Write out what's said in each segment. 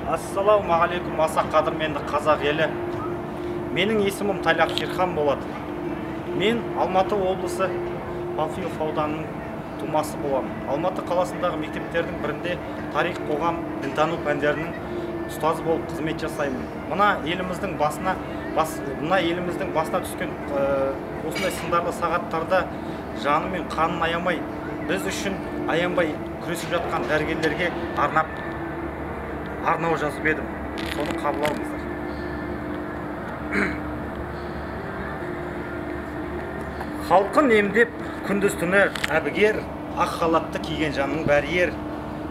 Ассалаумағалейкум, аса қадірменді қазақ елі. Менің есімім Талап Шерхан болады. Мен Алматы облысы Панфилов ауданының тумасы боламын. Алматы қаласындағы мектептердің бірінде тарих, қоғам, дінтану пәндерінің ұстазы болып қызмет жасаймын. Мына еліміздің басына түскен осындай сындарлы сағаттарда жаны мен қанын аямай, біз үшін аянбай күресіп жатқан дәрігерлерге арнау жазып едім. Соны қабыл алыңыздар. Халқын емдеп күндіз түні әбігер, ақ халатты киген жанның бәрі ер.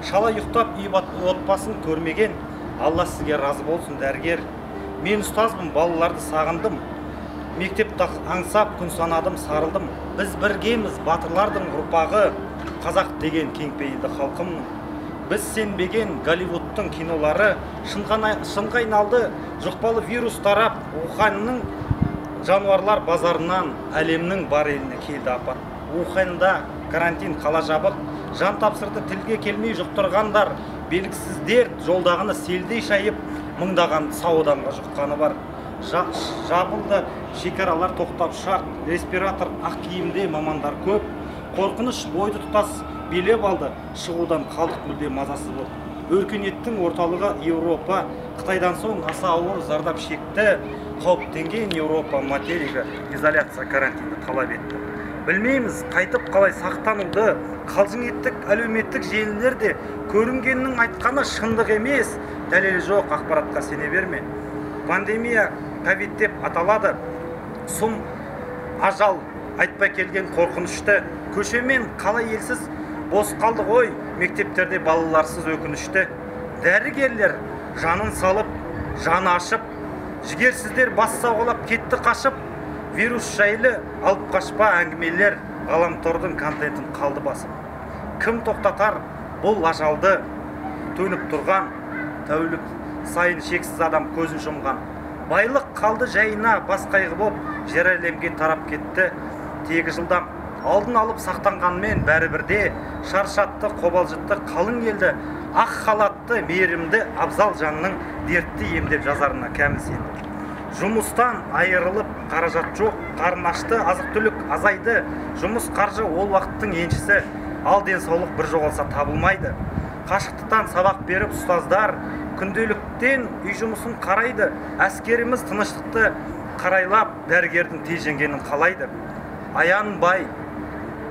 Шала ұйықтап үй отбасын көрмеген, Алла сізге разы болсын дәрігер. Мен ұстазбын, балаларды сағындым, мектепті аңсап күн санадым, сарылдым. Біз біргеміз, батырлардың ұрпағы, қазақ деген кеңпейілді халқымның. Біз сенбеген Голливудтың кинолары шынға айналды, жұқпалы вирус тарап, Уханның жануарлар базарынан әлемнің бар еліне келді апат. Уханда карантин, қала жабық, жан тапсырды тілге келмей жұқтырғандар, белгісіз дерт жолдағыны селдей шайып, мыңдаған сау адамға жұққаны бар. Жабылды шекаралар, тоқтап ұшақ, респиратор, ақ киімде мамандар көп, қорқыныш бойды тұтас билеп алды, шығудан қалдық мүлде мазасыз болды. Өркениеттің орталығы Еуропа, Қытайдан соң аса ауыр зардап шекті, қауіптенген Еуропа материгі изоляция, карантинді талап етті. Білмейміз, қайтып қалай сақтануды, қалжың еттік әлеуметтік желілерде, көрінгеннің айтқаны шындық емес, дәлелі жоқ, ақпаратқа сене берме. Пандемия ковид деп аталады, сұм ажал айтпай келген қорқынышты, көшемен қалай елсіз бос қалды ғой, мектептерде балаларсыз өкінішті. Дәрігерлер жанын салып, жаны ашып, жігерсіздер бас сауғалап кетті қашып, вирус жайлы алып қашпа әңгімелер ғаламтордың контентін қалды басып. Кім тоқтатар бұл ажалды, төніп тұрған тәулік сайын шексіз адам көзін жұмған. Байлық қалды жайына бас қайғы боп, жер әлемге тарап кетті. Тегі жылдам алдын алып сақтанғанмен бәрі бірде, шаршатты, қобалжытты қалың елді, ақ халатты, мейірімді, абзал жанның дертті емдеп жазарына кәміл сенді. Жұмыстан айырылып қаражат жоқ, қарын ашты, азық-түлік азайды, жұмыс қаржы ол уақыттың еншісі, ал денсаулық бір жоғалса табылмайды. Қашықтықтан сабақ беріп ұстаздар, күнделіктен үй жұмысын қарайды, әскеріміз тыныштықты қарайлап, дәрігердің тез жеңгенін қалайды. Аянбай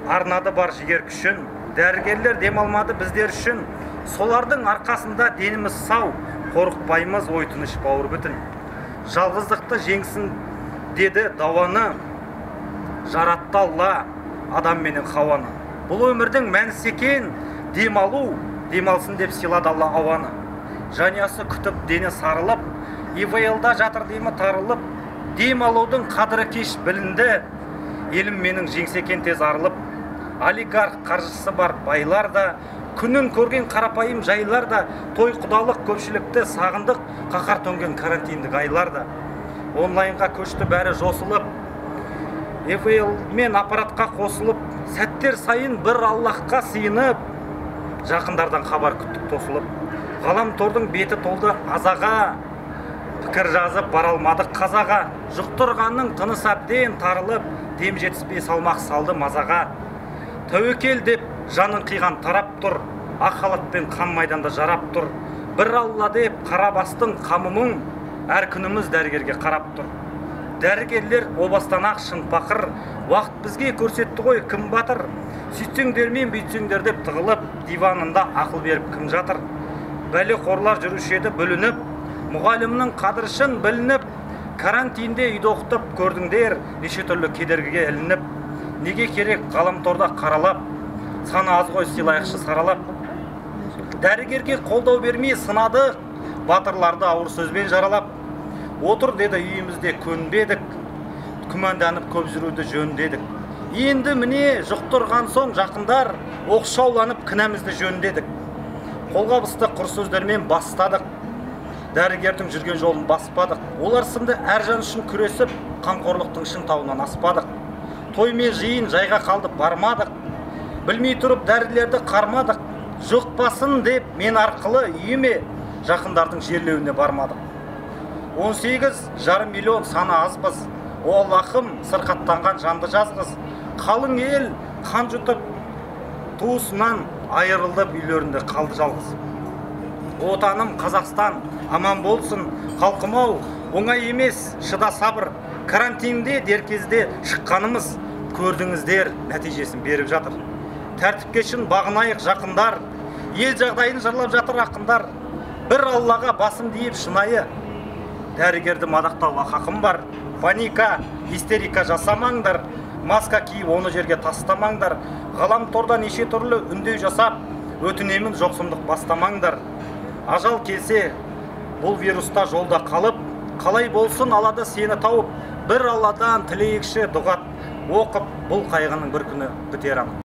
арнады бар жігер күшін, дәрігерлер демалмады біздер үшін, солардың арқасында деніміз сау, қорықпаймыз ой тыныш бауыр бүтін. Жалғыздықты жеңсін деді дауаны, жаратты Алла адам менен Хауаны. Бұл өмірдің мәнісі екен, демалсын деп сыйлады Алла ауаны. Жаниясы күтіп дені сарылып, ИВЛда жатыр демі тарылып, демалудың қадірі кеш білінді, елім менің жеңсе екен тез арылып. Олигарх қаржысы бар байлар да, күнін көрген қарапайым жайлар да, той құдалық көпшілікті сағындық, қақар төнген карантиндік айлар да. Онлайнға көшті бәрі жосылып, ИВЛ мен аппаратқа қосылып, сәттер сайын бір Аллахқа сыйынып, жақындардан хабар күттік тосылып. Ғаламтордың беті толды азаға, пікір жазып бара алмадық қазаға, жұқтырғанның тыныс әбден тарылып, дем жетіспей салмақ салды мазаға. Тәуекел деп жанын қиған тарап тұр, ақ халатпен қан майданда жарап тұр. Бір Алла деп қарабастың қамымың, әр күніміз дәрігерге қарап тұр. Дәрігерлер обастан ақ шын пақыр, уақыт бізге көрсетті ғой кім батыр. Сөйтсеңдер мен бүйтсеңдер деп тығылып, диванында ақыл беріп кім жатыр. Бәле қорлар жүруші еді бүлініп, мұғалімнің қадыршын білініп, карантинде үйді оқытып көрдіңдер, неше түрлі кедергіге ілініп. Неге керек ғаламторда қаралап, саны аз ғой сыйлайықшы саралап. Дәрігерге қолдау бермей сынадық, батырларды ауыр сөзбен жаралап. Отыр деді үйімізде көнбедік, күмәнданып көп жүруді жөндедік. Енді міне жұқтырған соң жақындар, оқшауланып кінәмізді жөндедік. Қолғабысты құр сөздермен бастадық, дәрігердің жүрген жолын баспадық. Олар сынды әр жан үшін күресіп, қамқорлықтың шын тауынан аспадық. Той мен жиын жайға қалды бармадық, білмей тұрып дәрілерді қармадық. Жұқпасын деп мен арқылы үйіме жақындардың жерлеуіне бармадық. 18,5 миллион саны азбыз, ол ақым сырқаттанған жанды жазғыз. Қалың ел қан жұтып, туысынан айырылды, үйлерінде қалды жалғыз. Отаным Қазақстан аман болсын, халқым-ау, оңай емес, шыда сабыр. Карантинде дер кезде шыққанымыз, көрдіңіздер, нәтижесін беріп жатыр. Тәртіпке шын бағынайық жақындар, ел жағдайын жырлап жатыр ақындар. Бір Аллаға басым дейіп шынайы, дәрігерді мадақтауға хақым бар. Паника, истерика жасамаңдар, маска киіп оны жерге тастамаңдар. Ғаламторда неше түрлі үндеу жасап, өтінемін жоқсымдық бастамаңдар. Ажал келсе, бұл вируста жолда қалып, қалай болсын алады сені тауып, бір Алладан тілейікші дұғат оқып, бұл қайғының бір күні бітер анық.